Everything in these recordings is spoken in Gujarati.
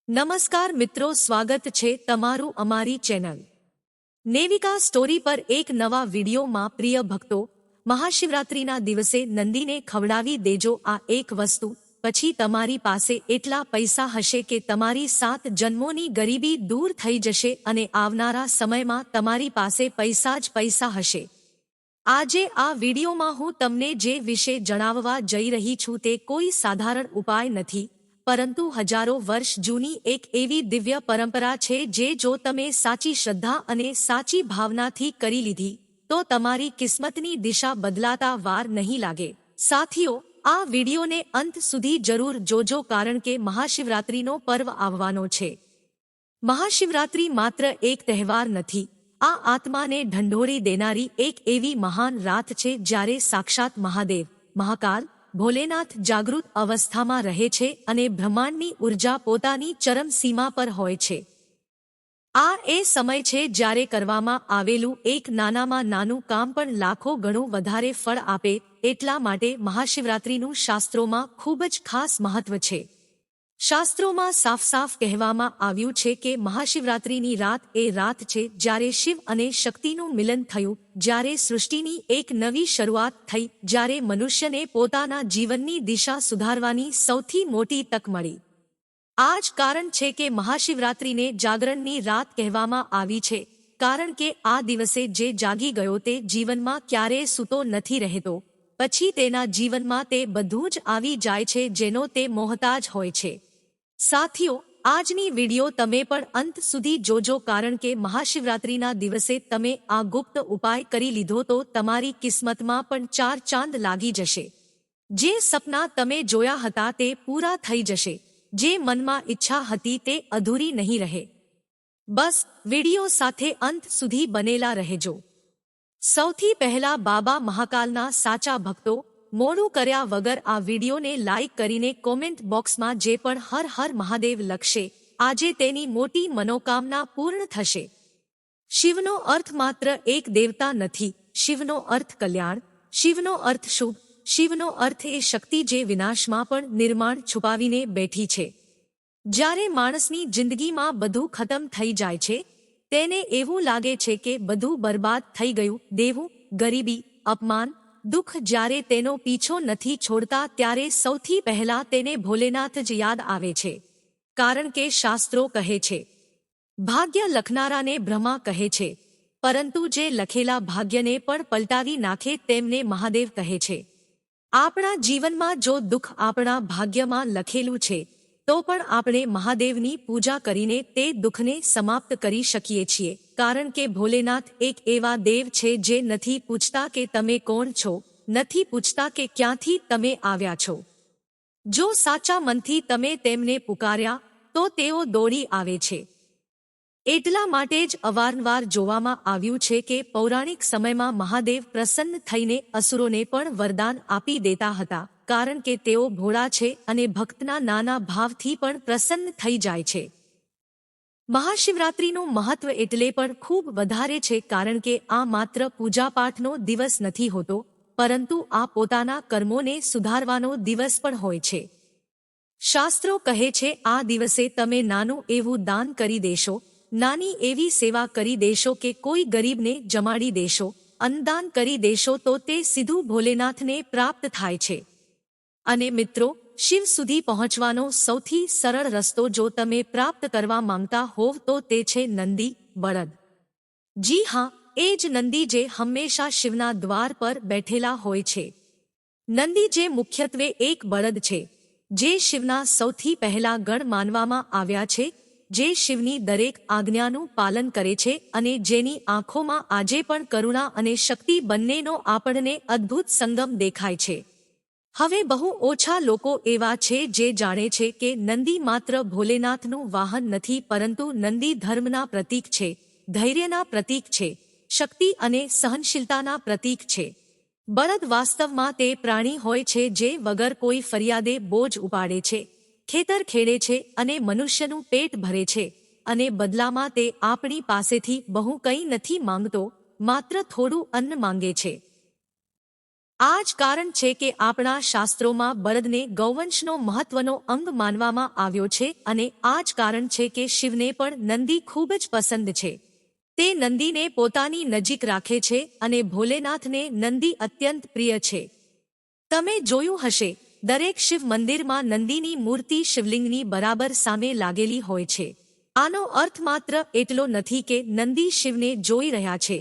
નમસ્કાર મિત્રો, સ્વાગત છે તમારું અમારી ચેનલ નેવિકા સ્ટોરી પર એક નવા વિડીયોમાં। પ્રિય ભક્તો, મહાશિવરાત્રિના દિવસે નંદીને ખવડાવી દેજો આ એક વસ્તુ, પછી તમારી પાસે એટલા પૈસા હશે કે તમારી 7 જન્મોની ગરીબી દૂર થઈ જશે અને આવનારા સમયમાં તમારી પાસે પૈસા જ પૈસા હશે। આજે આ વિડીયોમાં હું તમને જે વિશે જણાવવા જઈ રહી છું તે કોઈ સાધારણ ઉપાય નથી, પરંતુ હજારો વર્ષ જૂની એક એવી દિવ્ય પરંપરા છે જે જો તમે સાચી શ્રદ્ધા અને સાચી ભાવનાથી કરી લીધી તો તમારી કિસ્મતની દિશા બદલાતા વાર નહીં લાગે। સાથીઓ, આ વિડીયોને અંત સુધી જરૂર જોજો કારણ કે મહાશિવરાત્રિનો પર્વ આવવાનો છે। મહાશિવરાત્રિ માત્ર એક તહેવાર નથી, આ આત્માને ઢંઢોળી દેનારી એક એવી મહાન રાત છે જ્યારે સાક્ષાત મહાદેવ, મહાકાલ, ભોલેનાથ જાગૃત અવસ્થામાં રહે છે અને બ્રહ્માંડની ઉર્જા પોતાની ચરમસીમા પર હોય છે। આ એ સમય છે જ્યારે કરવામાં આવેલું એક નાનામાં નાનું કામ પણ લાખો ગણું વધારે ફળ આપે। એટલા માટે મહાશિવરાત્રિનું શાસ્ત્રોમાં ખૂબ જ ખાસ મહત્વ છે। શાસ્ત્રોમાં સાફ સાફ કહેવામાં આવ્યું છે કે મહાશિવરાત્રિની રાત એ રાત છે જ્યારે શિવ અને શક્તિનું મિલન થયું, જ્યારે સૃષ્ટિની એક નવી શરૂઆત થઈ, જ્યારે મનુષ્યને પોતાના જીવનની દિશા સુધારવાની સૌથી મોટી તક મળી। આ જ કારણ છે કે મહાશિવરાત્રિને જાગરણની રાત કહેવામાં આવી છે, કારણ કે આ દિવસે જે જાગી ગયો તે જીવનમાં ક્યારેય સૂતો નથી રહેતો, પછી તેના જીવનમાં તે બધું જ આવી જાય છે જેનો તે મોહતાજ હોય છે। સાથીઓ, આજની વિડીયો તમે પણ અંત સુધી જોજો કારણ કે મહાશિવરાત્રિના દિવસે તમે આ ગુપ્ત ઉપાય કરી લીધો તો તમારી કિસ્મતમાં પણ 4 ચાંદ લાગી જશે। જે સપના તમે જોયા હતા તે પૂરા થઈ જશે, જે મનમાં ઈચ્છા હતી તે અધૂરી નહીં રહે। બસ વિડીયો સાથે અંત સુધી બનેલા રહેજો। સૌથી પહેલા બાબા મહાકાલના સાચા ભક્તો, મોડું કર્યા વગર આ વિડીયોને લાઈક કરીને કોમેન્ટ બોક્સમાં જે પણ હર હર મહાદેવ લખશે, આજે તેની મોટી મનોકામના પૂર્ણ થશે। શિવનો અર્થ માત્ર એક દેવતા નથી, શિવનો અર્થ કલ્યાણ, શિવનો અર્થ શુભ, શિવનો અર્થ એ શક્તિ જે વિનાશમાં પણ નિર્માણ છુપાવીને બેઠી છે। જ્યારે માણસની જિંદગીમાં બધું ખતમ થઈ જાય છે, તેને એવું લાગે છે કે બધું બરબાદ થઈ ગયું, દેવું, ગરીબી, અપમાન, દુઃખ જ્યારે તેનો પીછો નથી છોડતા ત્યારે સૌથી પહેલા તેને ભોલેનાથ જ યાદ આવે છે। કારણ કે શાસ્ત્રો કહે છે, ભાગ્ય લખનારાને બ્રહ્મા કહે છે, પરંતુ જે લખેલા ભાગ્યને પણ પલટાવી નાખે તેમને મહાદેવ કહે છે। આપણા જીવનમાં જો દુઃખ આપણા ભાગ્યમાં લખેલું છે તો પણ આપણે મહાદેવની પૂજા કરીને તે દુઃખને સમાપ્ત કરી શકીએ છીએ, કારણ કે ભોલેનાથ એક એવા દેવ છે જે નથી પૂછતા કે તમે કોણ છો, નથી પૂછતા કે ક્યાંથી તમે આવ્યા છો। જો સાચા મનથી તમે તેમને પુકાર્યા તો તેઓ દોડી આવે છે। એટલા માટે જ અવારનવાર જોવામાં આવ્યું છે કે પૌરાણિક સમયમાં મહાદેવ પ્રસન્ન થઈને અસુરોને પણ વરદાન આપી દેતા હતા, કારણ કે તેઓ ભોળા છે અને ભક્તના નાના ભાવથી પણ પ્રસન્ન થઈ જાય છે। મહાશિવરાત્રિનું મહત્વ એટલે પણ ખૂબ વધારે છે કારણ કે આ માત્ર પૂજાપાઠનો દિવસ નથી હોતો, પરંતુ આ પોતાના કર્મોને સુધારવાનો દિવસ પણ હોય છે। શાસ્ત્રો કહે છે આ દિવસે તમે નાનું એવું દાન કરી દેશો, નાની એવી સેવા કરી દેશો કે કોઈ ગરીબને જમાડી દેશો, અન્નદાન કરી દેશો તો તે સીધું ભોલેનાથને પ્રાપ્ત થાય છે। અને મિત્રો, શિવ સુધી પહોંચવાનો સૌથી સરળ રસ્તો જો તમે પ્રાપ્ત કરવા માંગતા હોવ તો તે છે નંદી, બળદ। જી હા, એ જ નંદી જે હંમેશા શિવના દ્વાર પર બેઠેલા હોય છે। નંદી જે મુખ્યત્વે એક બળદ છે, જે શિવના સૌથી પહેલા ગણ માનવામાં આવ્યા છે, જે શિવની દરેક આજ્ઞાનું પાલન કરે છે અને જેની આંખોમાં આજે પણ કરુણા અને શક્તિ બંનેનો આપણને અદ્ભુત સંગમ દેખાય છે। હવે બહુ ઓછા લોકો એવા છે જે જાણે છે કે નંદી માત્ર ભોલેનાથનું વાહન નથી, પરંતુ નંદી ધર્મના પ્રતીક છે, ધૈર્યના પ્રતીક છે, શક્તિ અને સહનશીલતાના પ્રતીક છે। બળદ વાસ્તવમાં તે પ્રાણી હોય છે જે વગર કોઈ ફરિયાદે બોજ ઉપાડે છે, ખેતર ખેડે છે અને મનુષ્યનું પેટ ભરે છે, અને બદલામાં તે આપણી પાસેથી બહુ કંઈ નથી માંગતો, માત્ર થોડું અન્ન માંગે છે। આ જ કારણ છે કે આપણા શાસ્ત્રોમાં બળદને ગૌવંશનો મહત્વનો અંગ માનવામાં આવ્યો છે અને આ જ કારણ છે કે શિવને પણ નંદી ખૂબ જ પસંદ છે. તે નંદીને પોતાની નજીક રાખે છે અને ભોલેનાથને નંદી અત્યંત પ્રિય છે. તમે જોયું હશે, દરેક શિવ મંદિરમાં નંદીની મૂર્તિ શિવલિંગની બરાબર સામે લાગેલી હોય છે. આનો અર્થ માત્ર એટલો નથી કે નંદી શિવને જોઈ રહ્યા છે,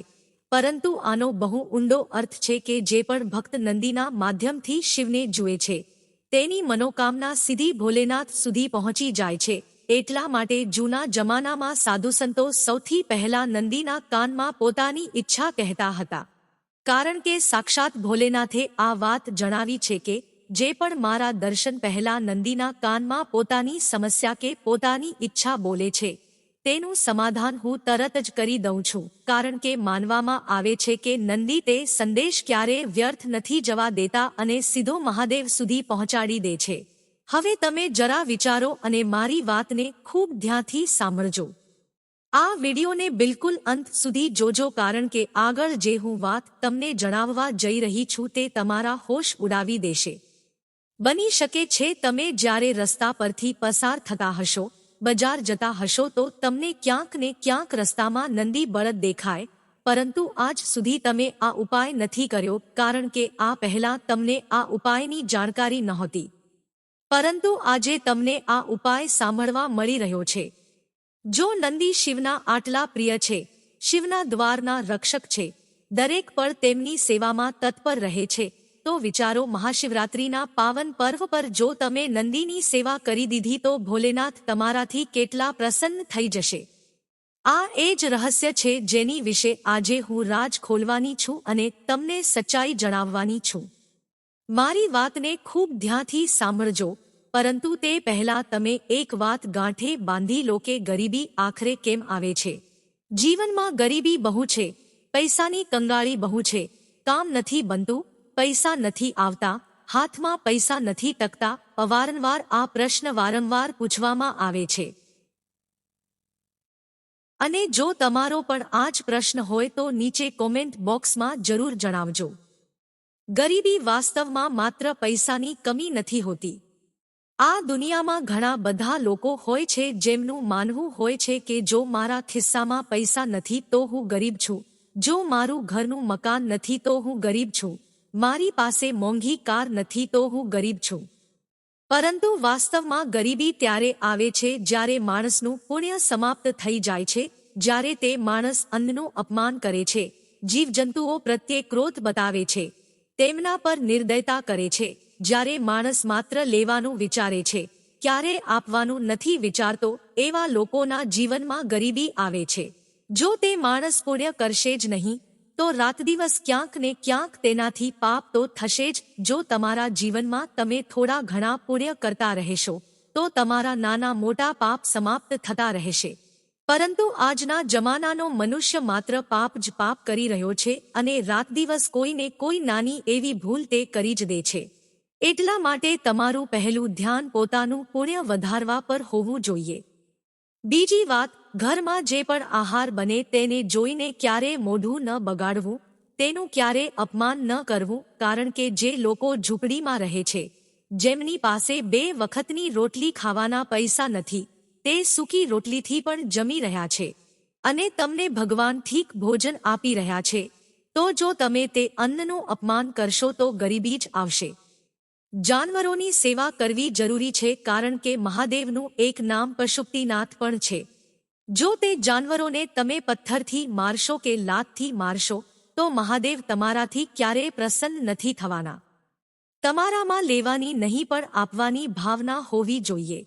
પરંતુ આનો બહુ ઊંડો અર્થ છે કે જે પણ ભક્ત નંદીના માધ્યમથી શિવને જુએ છે, તેની મનોકામના સીધી ભોલેનાથ સુધી પહોંચી જાય છે. એટલા માટે જૂના જમાનામાં સાધુસંતો સૌથી પહેલા નંદીના કાનમાં પોતાની ઈચ્છા કહેતા હતા, કારણ કે સાક્ષાત ભોલેનાથે આ વાત જણાવી છે કે જે પણ મારા દર્શન પહેલા નંદીના કાનમાં પોતાની સમસ્યા કે પોતાની ઈચ્છા બોલે છે, તેનું સમાધાન હું તરત જ કરી દઉં છું, કારણ કે માનવામાં આવે છે કે નંદી તે સંદેશ ક્યારેય વ્યર્થ નથી જવા દેતા અને સીધો મહાદેવ સુધી પહોંચાડી દે છે. હવે તમે જરા વિચારો અને મારી વાતને ખૂબ ધ્યાનથી સાંભળજો. આ વિડીયોને બિલકુલ અંત સુધી જોજો, કારણ કે આગળ જે હું વાત તમને જણાવવા જઈ રહી છું તે તમારા હોશ ઉડાવી દેશે. બની શકે છે તમે જ્યારે રસ્તા પરથી પસાર થતા હશો, બજાર જતા હશો તો તમને ક્યાંક ને ક્યાંક રસ્તામાં નંદી બળદ દેખાય, પરંતુ આજ સુધી તમે આ ઉપાય નથી કર્યો, કારણ કે આ પહેલા તમને આ ઉપાયની જાણકારી નહોતી. પરંતુ આજે તમને આ ઉપાય સાંભળવા મળી રહ્યો છે. જો નંદી શિવના આટલા પ્રિય છે, શિવના દ્વારના રક્ષક છે, દરેક પળ તેમની સેવામાં તત્પર રહે છે, તો વિચારો મહાશિવરાત્રિના પાવન પર્વ પર જો તમે નંદીની સેવા કરી દીધી તો ભોલેનાથ તમારાથી કેટલા પ્રસન્ન થઈ જશે. આ એ જ રહસ્ય છે જેની વિશે આજે હું રાજ ખોલવાની છું અને તમને સચ્ચાઈ જણાવવાની છું. મારી વાતને ખૂબ ધ્યાનથી સાંભળજો, પરંતુ તે પહેલા તમે એક વાત ગાંઠે બાંધી લો કે ગરીબી આખરે કેમ આવે છે. જીવનમાં ગરીબી બહુ છે, પૈસાની કંગાળી બહુ છે, કામ નથી બનતું, પૈસા નથી આવતા, હાથમાં પૈસા નથી ટકતા. અવારનવાર આ પ્રશ્ન વારંવાર પૂછવામાં આવે છે. અને જો તમારો પણ આ જ પ્રશ્ન હોય તો નીચે કોમેન્ટ બોક્સમાં જરૂર જણાવજો. ગરીબી વાસ્તવમાં માત્ર પૈસાની કમી નથી હોતી. આ દુનિયામાં ઘણા બધા લોકો હોય છે જેમનું માનવું હોય છે કે જો મારા ખિસ્સામાં પૈસા નથી તો હું ગરીબ છું, જો મારું ઘરનું મકાન નથી તો હું ગરીબ છું, મારી પાસે મોંઘી કાર નથી તો હું ગરીબ છું. પરંતુ વાસ્તવમાં ગરીબી ત્યારે આવે છે જ્યારે માણસનું પુણ્ય સમાપ્ત થઈ જાય છે, જ્યારે તે માણસ અન્નનું અપમાન કરે છે, જીવજંતુઓ પ્રત્યે ક્રોધ બતાવે છે, તેમના પર નિર્દયતા કરે છે, જ્યારે માણસ માત્ર લેવાનું વિચારે છે, ક્યારે આપવાનું નથી વિચારતો, એવા લોકોના જીવનમાં ગરીબી આવે છે. જો તે માણસ પુણ્ય કરશે જ નહીં તો રાતદિવસ ક્યાંક ને ક્યાંક તેનાથી પાપ તો થશે જ. જો તમારા જીવનમાં તમે થોડા ઘણા પુણ્ય કરતા રહેશો તો તમારા નાના મોટા પાપ સમાપ્ત થતા રહેશે. પરંતુ આજના જમાનાનો મનુષ્ય માત્ર પાપ જ પાપ કરી રહ્યો છે અને રાતદિવસ કોઈને કોઈ નાની એવી ભૂલ તે કરી જ દે છે. એટલા માટે તમારું પહેલું ધ્યાન પોતાનું પુણ્ય વધારવા પર હોવું જોઈએ. બીજી વાત, ઘરમાં જે પણ આહાર બને તેને જોઈને ક્યારેય મોઢું ન બગાડવું, તેનું ક્યારેય અપમાન ન કરવું, કારણ કે જે લોકો ઝૂંપડીમાં રહે છે, જેમની પાસે 2 વખતની રોટલી ખાવાના પૈસા નથી, તે સૂકી રોટલીથી પણ જમી રહ્યા છે અને તમને ભગવાન ઠીક ભોજન આપી રહ્યા છે, તો જો તમે તે અન્નનું અપમાન કરશો તો ગરીબી જ આવશે. જાનવરોની સેવા કરવી જરૂરી છે, કારણ કે મહાદેવનું એક નામ પશુપતિનાથ પણ છે. જો તે જાનવરોને તમે પથ્થરથી મારશો કે લાતથી મારશો તો મહાદેવ તમારાથી ક્યારેય પ્રસન્ન નથી થવાના. તમારામાં લેવાની નહીં પણ આપવાની ભાવના હોવી જોઈએ.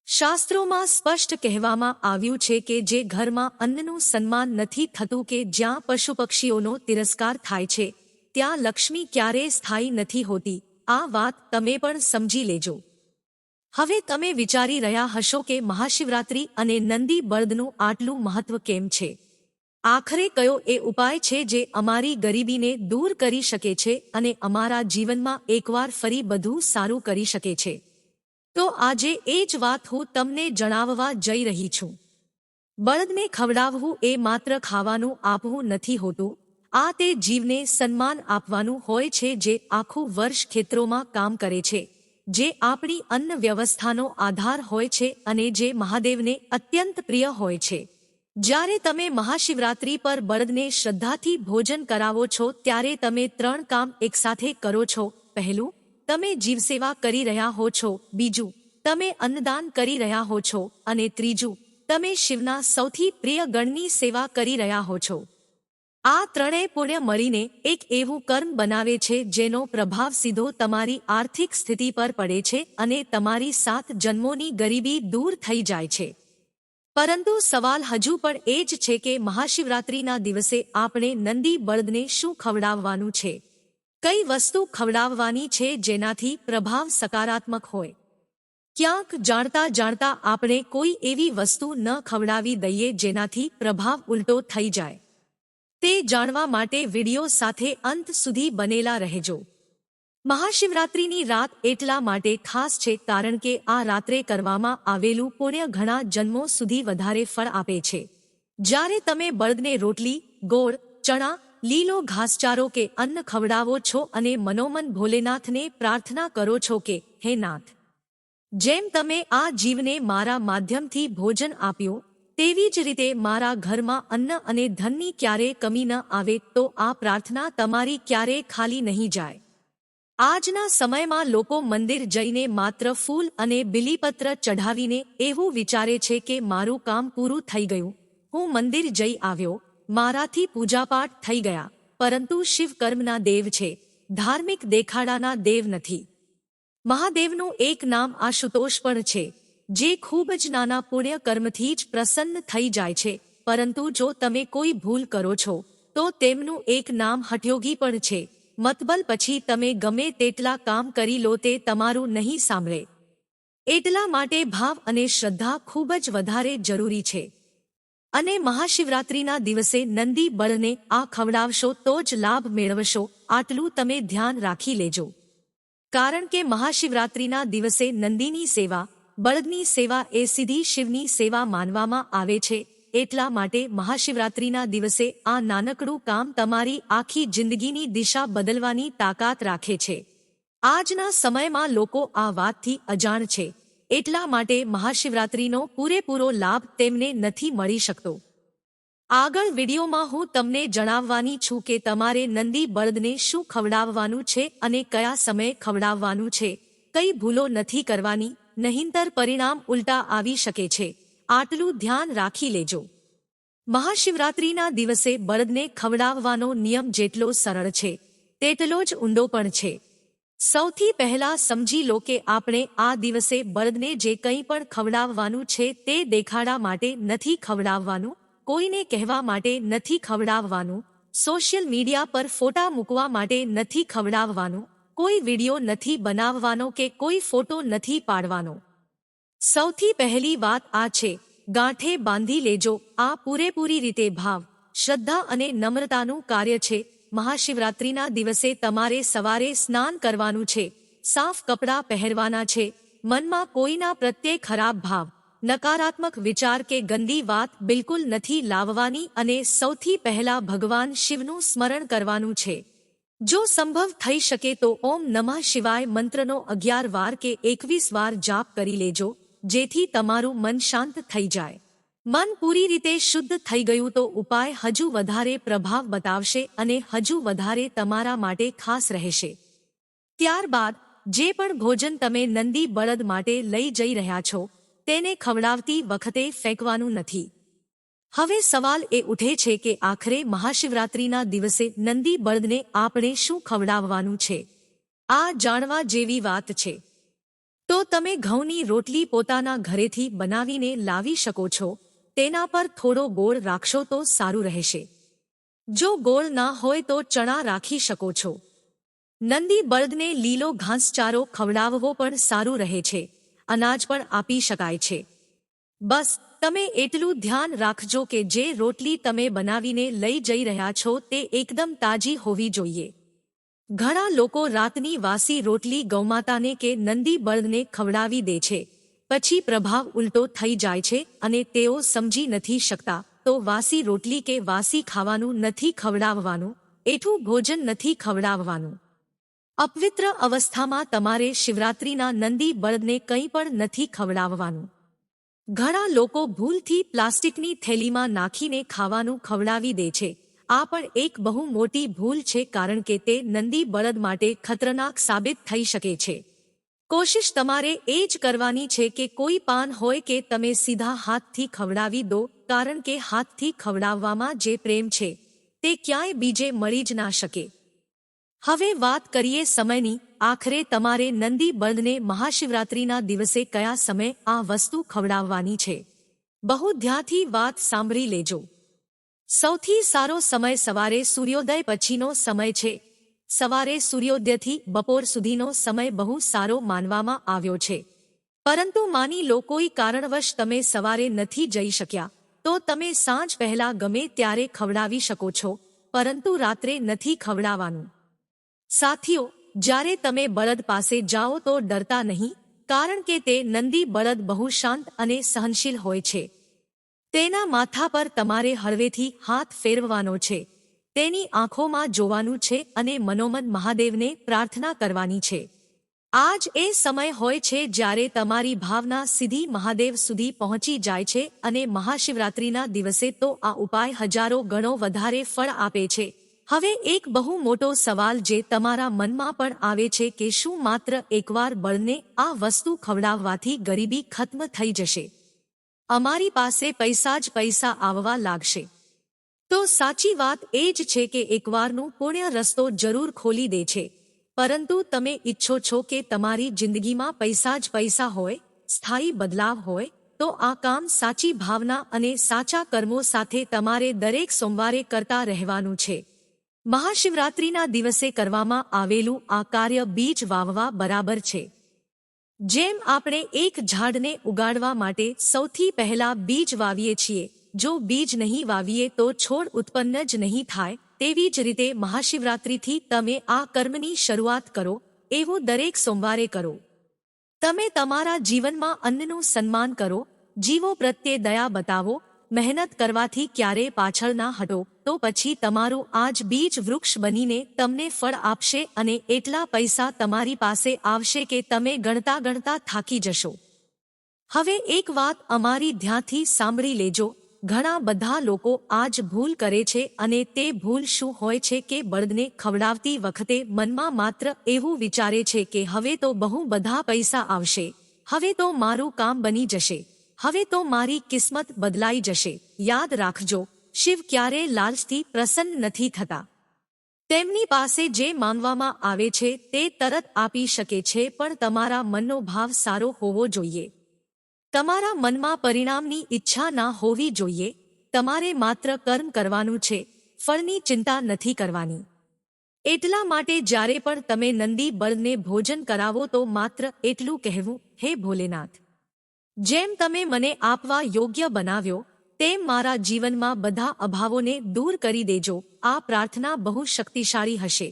શાસ્ત્રોમાં સ્પષ્ટ કહેવામાં આવ્યું છે કે જે ઘરમાં અન્નનું સન્માન નથી થતું કે જ્યાં પશુપક્ષીઓનો તિરસ્કાર થાય છે, ત્યાં લક્ષ્મી ક્યારેય સ્થાયી નથી હોતી. આ વાત તમે પણ સમજી લેજો. હવે તમે વિચારી રહ્યા હશો કે મહાશિવરાત્રિ અને નંદી બળદનું આટલું મહત્વ કેમ છે. આખરે કયો એ ઉપાય છે જે અમારી ગરીબીને દૂર કરી શકે છે અને અમારા જીવનમાં એકવાર ફરી બધું સારું કરી શકે છે? તો આજે એ જ વાત હું તમને જણાવવા જઈ રહી છું. બળદને ખવડાવવું એ માત્ર ખાવાનું આપવું નથી હોતું. આ તે જીવને સન્માન આપવાનું હોય છે જે આખું વર્ષ ખેતરોમાં કામ કરે છે, જે આપણી અન્ન વ્યવસ્થાનો આધાર હોય છે અને જે મહાદેવને અત્યંત પ્રિય હોય છે. જ્યારે તમે મહાશિવરાત્રી પર બળદને શ્રદ્ધાથી ભોજન કરાવો છો ત્યારે તમે 3 કામ એકસાથે કરો છો. પહેલું, તમે જીવસેવા કરી રહ્યા હો છો. બીજું, તમે અન્નદાન કરી રહ્યા હો છો. અને ત્રીજું, તમે શિવના સૌથી પ્રિય ગણની સેવા કરી રહ્યા હો છો. આ ત્રણેય પુણ્ય મળીને એક એવું કર્મ બનાવે છે જેનો પ્રભાવ સીધો તમારી આર્થિક સ્થિતિ પર પડે છે અને તમારી 7 જન્મોની ગરીબી દૂર થઈ જાય છે. પરંતુ સવાલ હજુ પણ એ જ છે કે મહાશિવરાત્રિના દિવસે આપણે નંદી બળદને શું ખવડાવવાનું છે? કઈ વસ્તુ ખવડાવવાની છે જેનાથી પ્રભાવ સકારાત્મક હોય? ક્યાંક જાણતા જાણતા આપણે કોઈ એવી વસ્તુ ન ખવડાવી દઈએ જેનાથી પ્રભાવ ઉલટો થઈ જાય. તે જાણવા માટે વિડિયો સાથે અંત સુધી બનેલા રહેજો. મહાશિવરાત્રિની રાત એટલા માટે ખાસ છે કારણ કે આ રાત્રે કરવામાં આવેલું પુણ્ય ઘણા જન્મો સુધી વધારે ફળ આપે છે. જ્યારે તમે બળદને રોટલી, ગોળ, ચણા, લીલો ઘાસચારો કે અન્ન ખવડાવો છો અને મનોમન ભોલેનાથને પ્રાર્થના કરો છો કે, હે નાથ, જેમ તમે આ જીવને મારા માધ્યમથી ભોજન આપ્યું, તેવી જ રીતે મારા ઘરમાં અન્ન અને ધનની ક્યારે કમી ન આવે, તો આ પ્રાર્થના તમારી ક્યારે ખાલી નહીં જાય. આજના સમયમાં લોકો મંદિર જઈને માત્ર ફૂલ અને બિલીપત્ર ચઢાવીને એવું વિચારે છે કે મારું કામ પૂરું થઈ ગયું, હું મંદિર જઈ આવ્યો, મારાથી પૂજાપાઠ થઈ ગયા. પરંતુ શિવ કર્મના દેવ છે, ધાર્મિક દેખાડાના દેવ નથી. મહાદેવનું એક નામ આશુતોષ પણ છે, જે ખૂબ જ નાના પુણ્ય કર્મથી જ પ્રસન્ન થઈ જાય છે. પરંતુ જો તમે કોઈ ભૂલ કરો છો તો તેમનું એક નામ હઠયોગી પણ છે. મતબલ પછી તમે ગમે તેટલા કામ કરી લો તે તમારું નહીં સાંભળે. એટલા માટે ભાવ અને શ્રદ્ધા ખૂબ જ વધારે જરૂરી છે. અને મહાશિવરાત્રિના દિવસે નંદી બળને આ ખવડાવશો તો જ લાભ મેળવશો. આટલું તમે ધ્યાન રાખી લેજો. કારણ કે મહાશિવરાત્રિના દિવસે નંદીની સેવા, બળદની સેવા એ સીધી શિવની સેવા માનવામાં આવે છે. એટલા માટે મહાશિવરાત્રિના દિવસે આ નાનકડું કામ તમારી આખી જિંદગીની દિશા બદલવાની તાકાત રાખે છે. આજના સમયમાં લોકો આ વાતથી અજાણ છે. એટલા માટે મહાશિવરાત્રિનો પૂરેપૂરો લાભ તેમને નથી મળી શકતો. આગળ વિડીયોમાં હું તમને જણાવવાની છું કે તમારે નંદી બળદને શું ખવડાવવાનું છે અને કયા સમયે ખવડાવવાનું છે. કઈ ભૂલો નથી કરવાની, નહીંતર પરિણામ ઉલટા આવી શકે છે. આટલું ધ્યાન રાખી લેજો. મહાશિવરાત્રિના દિવસે બળદને ખવડાવવાનો નિયમ જેટલો સરળ છે તેટલો જ ઊંડો પણ છે. સૌથી પહેલા સમજી લો કે આપણે આ દિવસે બળદને જે કંઈ પણ ખવડાવવાનું છે તે દેખાડા માટે નથી ખવડાવવાનું, કોઈને કહેવા માટે નથી ખવડાવવાનું, સોશિયલ મીડિયા પર ફોટા મૂકવા માટે નથી ખવડાવવાનું, કોઈ વિડિયો નથી બનાવવાનો કે કોઈ ફોટો નથી પાડવાનો. સૌથી પહેલી વાત આ છે, ગાંઠે બાંધી લેજો. આ પૂરેપૂરી રીતે ભાવ, શ્રદ્ધા અને નમ્રતાનું કાર્ય છે. મહાશિવરાત્રિના દિવસે તમારે સવારે સ્નાન કરવાનું છે, સાફ કપડાં પહેરવાના છે, મનમાં કોઈના પ્રત્યે ખરાબ ભાવ, નકારાત્મક વિચાર કે ગંદી વાત બિલકુલ નથી લાવવાની અને સૌથી પહેલા ભગવાન શિવનું સ્મરણ કરવાનું છે. જો સંભવ થઈ શકે તો ઓમ નમઃ શિવાય મંત્રનો 11 વાર કે 21 વાર જાપ કરી લેજો, જેથી તમારું મન શાંત થઈ જાય. મન પૂરી રીતે શુદ્ધ થઈ ગયું તો ઉપાય હજુ વધારે પ્રભાવ બતાવશે અને હજુ વધારે તમારા માટે ખાસ રહેશે. ત્યારબાદ જે પણ ભોજન તમે નંદી બળદ માટે લઈ જઈ રહ્યા છો તેને ખવડાવતી વખતે ફેંકવાનું નથી. હવે સવાલ એ ઉઠે છે કે આખરે મહાશિવરાત્રિના દિવસે નંદી બળદને આપણે શું ખવડાવવાનું છે? આ જાણવા જેવી વાત છે. તો તમે ઘઉંની રોટલી પોતાના ઘરેથી બનાવીને લાવી શકો છો. તેના પર થોડો ગોળ રાખશો તો સારું રહેશે. જો ગોળ ના હોય તો ચણા રાખી શકો છો. નંદી બળદને લીલો ઘાસચારો ખવડાવવો પણ સારું રહે છે. અનાજ પણ આપી શકાય છે. બસ તમે એટલું ધ્યાન રાખજો કે જે રોટલી તમે બનાવીને લઈ જઈ રહ્યા છો તે એકદમ તાજી હોવી જોઈએ. ઘણા લોકો રાતની વાસી રોટલી ગૌમાતાને કે નંદી બળદને ખવડાવી દે છે. પછી પ્રભાવ ઉલટો થઈ જાય છે અને તેઓ સમજી નથી શકતા. તો વાસી રોટલી કે વાસી ખાવાનું નથી ખવડાવવાનું, એઠું ભોજન નથી ખવડાવવાનું. અપવિત્ર અવસ્થામાં તમારે શિવરાત્રિના નંદી બળદને કંઈ પણ નથી ખવડાવવાનું. ઘણા લોકો ભૂલથી પ્લાસ્ટિકની થેલીમાં નાખીને ખાવાનું ખવડાવી દે છે. આ પણ એક બહુ મોટી ભૂલ છે, કારણ કે તે નંદી બળદ માટે ખતરનાક સાબિત થઈ શકે છે. કોશિશ તમારે એ જ કરવાની છે કે કોઈ પાન હોય કે તમે સીધા હાથથી ખવડાવી દો, કારણ કે હાથથી ખવડાવવામાં જે પ્રેમ છે તે ક્યાંય બીજે મળી જ ના શકે. હવે વાત કરીએ સમયની. આખરે તમારે નંદી બળદને મહાશિવરાત્રિના દિવસે કયા સમયે આ વસ્તુ ખવડાવવાની છે? બહુ ધ્યાનથી વાત સાંભળી લેજો. સૌથી સારો સમય સવારે સૂર્યોદય પછીનો સમય છે. સવારે સૂર્યોદયથી બપોર સુધીનો સમય બહુ સારો માનવામાં આવ્યો છે. પરંતુ માની લો કોઈ કારણવશ તમે સવારે નથી જઈ શક્યા, તો તમે સાંજ પહેલા ગમે ત્યારે ખવડાવી શકો છો, પરંતુ રાત્રે નથી ખવડાવવાનું. સાથીઓ, જ્યારે તમે બળદ પાસે જાઓ તો ડરતા નહીં, કારણ કે તે નંદી બળદ બહુ શાંત અને સહનશીલ હોય છે. તેના માથા પર તમારે હળવેથી હાથ ફેરવવાનો છે, તેની આંખોમાં જોવાનું છે અને મનોમન મહાદેવને પ્રાર્થના કરવાની છે. આ જ એ સમય હોય છે જ્યારે તમારી ભાવના સીધી મહાદેવ સુધી પહોંચી જાય છે, અને મહાશિવરાત્રિના દિવસે તો આ ઉપાય હજારો ગણો વધારે ફળ આપે છે. હવે એક બહુ મોટો સવાલ જે તમારા મનમાં પણ આવે છે કે શું માત્ર એકવાર બળદને આ વસ્તુ ખવડાવવાથી ગરીબી ખત્મ થઈ જશે? અમારી પાસે પૈસા જ પૈસા આવવા લાગશે? તો સાચી વાત એ જ છે કે એકવારનું પુણ્ય રસ્તો જરૂર ખોલી દે છે, પરંતુ તમે ઈચ્છો છો કે તમારી જિંદગીમાં પૈસા જ પૈસા હોય, સ્થાયી બદલાવ હોય, તો આ કામ સાચી ભાવના અને સાચા કર્મો સાથે તમારે દરેક સોમવારે કરતા રહેવાનું છે. મહાશિવરાત્રિના દિવસે કરવામાં આવેલું આ કાર્ય બીજ વાવવા બરાબર છે. જેમ આપણે એક ઝાડને ઉગાડવા માટે સૌથી પહેલા બીજ વાવીએ છીએ, જો બીજ નહીં વાવીએ તો છોડ ઉત્પન્ન જ નહીં થાય, તેવી જ રીતે મહાશિવરાત્રિથી તમે આ કર્મની શરૂઆત કરો, એવું દરેક સોમવારે કરો. તમે તમારા જીવનમાં અન્નનું સન્માન કરો, જીવો પ્રત્યે દયા બતાવો, મહેનત કરવાથી ક્યારે પાછળ ના હટો, તો પછી તમારું આજ બીજ વૃક્ષ બનીને તમને ફળ આપશે અને એટલા પૈસા તમારી પાસે આવશે કે તમે ગણતા ગણતા થાકી જશો. હવે એક વાત અમારી ધ્યાનથી સાંભળી લેજો. ઘણા બધા લોકો આજ ભૂલ કરે છે, અને તે ભૂલ શું હોય છે કે બળદને ખવડાવતી વખતે મનમાં માત્ર એવું વિચારે છે કે હવે તો બહુ બધા પૈસા આવશે, હવે તો મારું કામ બની જશે, હવે તો મારી કિસ્મત બદલાઈ જશે. યાદ રાખજો, શિવ ક્યારેય લાલચથી પ્રસન્ન નથી થતા. તેમની પાસે જે માંગવામાં આવે છે તે તરત આપી શકે છે, પણ તમારા મનનો ભાવ સારો હોવો જોઈએ. તમારા મનમાં પરિણામની ઈચ્છા ના હોવી જોઈએ. તમારે માત્ર કર્મ કરવાનું છે, ફળની ચિંતા નથી કરવાની. એટલા માટે જ્યારે પણ તમે નંદી બળદને ભોજન કરાવો તો માત્ર એટલું કહેવું, હે ભોલેનાથ, જેમ તમે મને આપવા યોગ્ય બનાવ્યો, તેમ મારા જીવનમાં બધા અભાવોને દૂર કરી દેજો. આ પ્રાર્થના બહુ શક્તિશાળી હશે.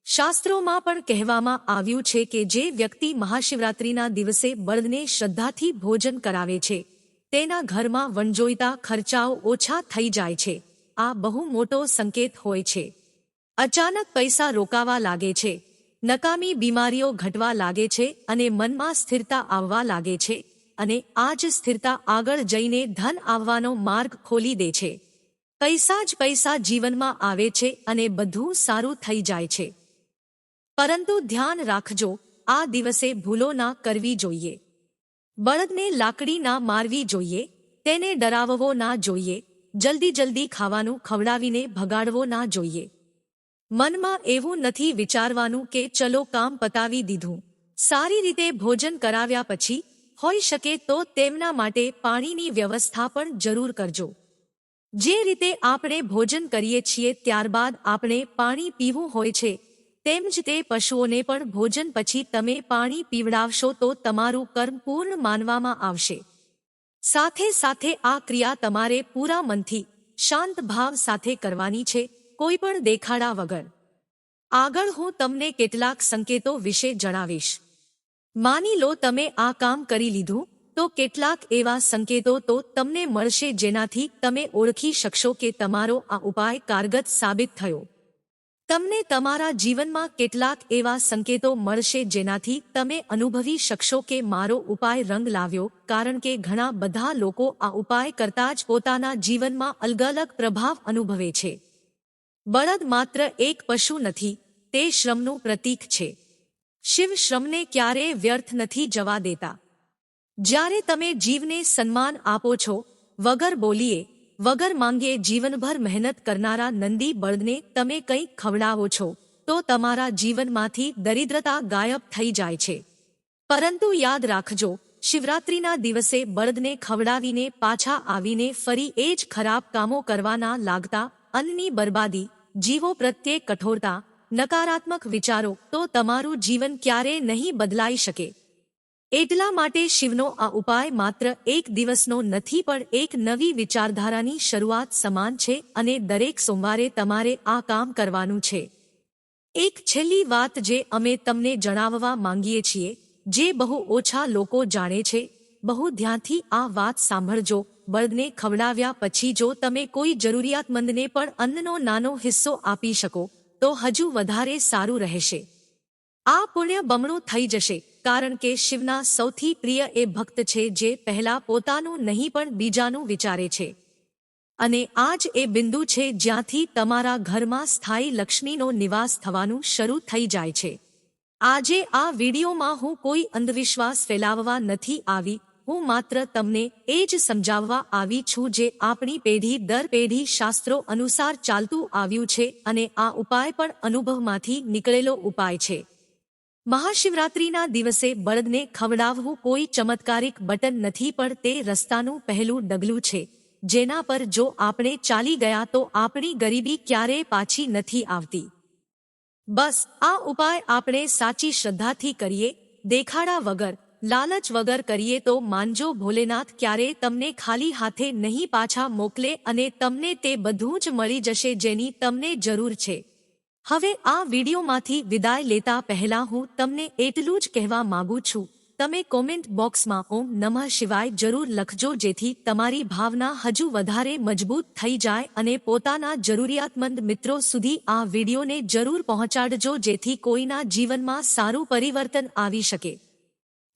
શાસ્ત્રોમાં પણ કહેવામાં આવ્યું છે કે જે વ્યક્તિ મહાશિવરાત્રિના દિવસે બળદને શ્રદ્ધાથી ભોજન કરાવે છે, તેના ઘરમાં વણજોઈતા ખર્ચાઓ ઓછા થઈ જાય છે. આ બહુ મોટો સંકેત હોય છે. અચાનક પૈસા રોકાવા લાગે છે, નકામી બીમારીઓ ઘટવા લાગે છે અને મનમાં સ્થિરતા આવવા લાગે છે, અને આ જ સ્થિરતા આગળ જઈને ધન આવવાનો માર્ગ ખોલી દે છે. પૈસા જ પૈસા જીવનમાં આવે છે અને બધું સારું થઈ જાય છે. પરંતુ ધ્યાન રાખજો, આ દિવસે ભૂલો ના કરવી જોઈએ. બળદને લાકડી ના મારવી જોઈએ, તેને ડરાવવો ના જોઈએ, જલ્દી ખાવાનું ખવડાવીને ભગાડવો ના જોઈએ. મનમાં એવું નથી વિચારવાનું કે ચલો કામ પતાવી દીધું. સારી રીતે ભોજન કરાવ્યા પછી હોઈ શકે તો તેમના માટે પાણીની વ્યવસ્થા પણ જરૂર કરજો. જે રીતે આપણે ભોજન કરીએ છીએ ત્યારબાદ આપણે પાણી પીવું હોય છે, તેમ જ તે પશુઓને પણ ભોજન પછી તમે પાણી પીવડાવશો તો તમારું કર્મ પૂર્ણ માનવામાં આવશે. સાથે સાથે આ ક્રિયા તમારે પૂરા મનથી, શાંત ભાવ સાથે કરવાની છે, કોઈ પણ દેખાડા વગર. આગળ હું તમને કેટલાક સંકેતો વિશે જણાવીશ. માની લો તમે આ કામ કરી લીધું, તો કેટલાક એવા સંકેતો તો તમને મળશે જેનાથી તમે ઓળખી શકશો કે તમારો આ ઉપાય કારગત સાબિત થયો. તમને તમારા જીવનમાં કેટલાક એવા સંકેતો મળશે જેનાથી તમે અનુભવી શકશો કે મારો ઉપાય રંગ લાવ્યો, કારણ કે ઘણા બધા લોકો આ ઉપાય કરતા જ પોતાના જીવનમાં અલગ અલગ પ્રભાવ અનુભવે છે. બળદ માત્ર એક પશુ નથી, તે શ્રમનું પ્રતીક છે. શિવ શ્રમને ક્યારેય વ્યર્થ નથી જવા દેતા. જ્યારે તમે જીવને સન્માન આપો છો, વગર બોલીએ, વગર માંગીએ જીવનભર મહેનત કરનારા નંદી બળદને તમે કંઈક ખવડાવો છો, તો તમારા જીવનમાંથી દરિદ્રતા ગાયબ થઈ જાય છે. પરંતુ યાદ રાખજો, શિવરાત્રિના દિવસે બળદને ખવડાવીને પાછા આવીને ફરી એ જ ખરાબ કામો કરવાના લાગતા, અન્નની બરબાદી, જીવો પ્રત્યે કઠોરતા, નકારાત્મક વિચારો, તો તમારું જીવન ક્યારેય નહીં બદલાઈ શકે. એટલા માટે શિવનો આ ઉપાય માત્ર એક દિવસનો નથી પણ એક નવી વિચારધારાની શરૂઆત સમાન છે અને દરેક સોમવારે તમારે આ કામ કરવાનું છે. એક છેલ્લી વાત જે અમે તમને જણાવવા માંગીએ છીએ, જે બહુ ઓછા લોકો જાણે છે, બહુ ધ્યાનથી આ વાત સાંભળજો. બળદને ખવડાવ્યા પછી જો તમે કોઈ જરૂરિયાતમંદને પણ અન્નનો નાનો હિસ્સો આપી શકો, તો હજુ વધારે સારું રહેશે. આ પુણ્ય બમણું થઈ જશે, કારણ કે શિવના સૌથી પ્રિય એ ભક્ત છે જે પહેલા પોતાનું નહીં પણ બીજાનું વિચારે છે. અને આ જ એ બિંદુ છે જ્યાંથી તમારા ઘરમાં સ્થાયી લક્ષ્મીનો નિવાસ થવાનું શરૂ થઈ જાય છે. આજે આ વિડીયોમાં હું કોઈ અંધવિશ્વાસ ફેલાવવા નથી આવી, હું માત્ર તમને એ જ સમજાવવા આવી છું જે આપણી પેઢી દર પેઢી શાસ્ત્રો અનુસાર ચાલતું આવ્યું છે અને આ ઉપાય પણ અનુભવમાંથી નીકળેલો ઉપાય છે. મહાશિવરાત્રિના દિવસે બળદને ખવડાવવું કોઈ ચમત્કારિક બટન નથી પણ તે રસ્તાનું પહેલું ડગલું છે, જેના પર જો આપણે ચાલી ગયા તો આપણી ગરીબી ક્યારેય પાછી નથી આવતી. બસ આ ઉપાય આપણે સાચી શ્રદ્ધાથી કરીએ, દેખાડા વગર, લાલચ વગર કરીએ તો માનજો ભોલેનાથ ક્યારેય તમને ખાલી હાથે નહીં પાછા મોકલે અને તમને તે બધું જ મળી જશે જેની તમને જરૂર છે. હવે આ વિડીયોમાંથી વિદાય લેતા પહેલા હું તમને એટલું જ કહેવા માંગુ છું, તમે કોમેન્ટ બોક્સમાં ઓમ નમઃ શિવાય જરૂર લખજો જેથી તમારી ભાવના હજુ વધારે મજબૂત થઈ જાય અને પોતાના જરૂરિયાતમંદ મિત્રો સુધી આ વિડીયોને જરૂર પહોંચાડજો જેથી કોઈના જીવનમાં સારું પરિવર્તન આવી શકે.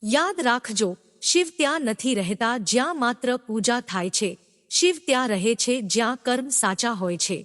યાદ રાખજો, શિવ ત્યાં નથી રહેતા જ્યાં માત્ર પૂજા થાય છે, શિવ ત્યાં રહે છે જ્યાં કર્મ સાચા હોય છે.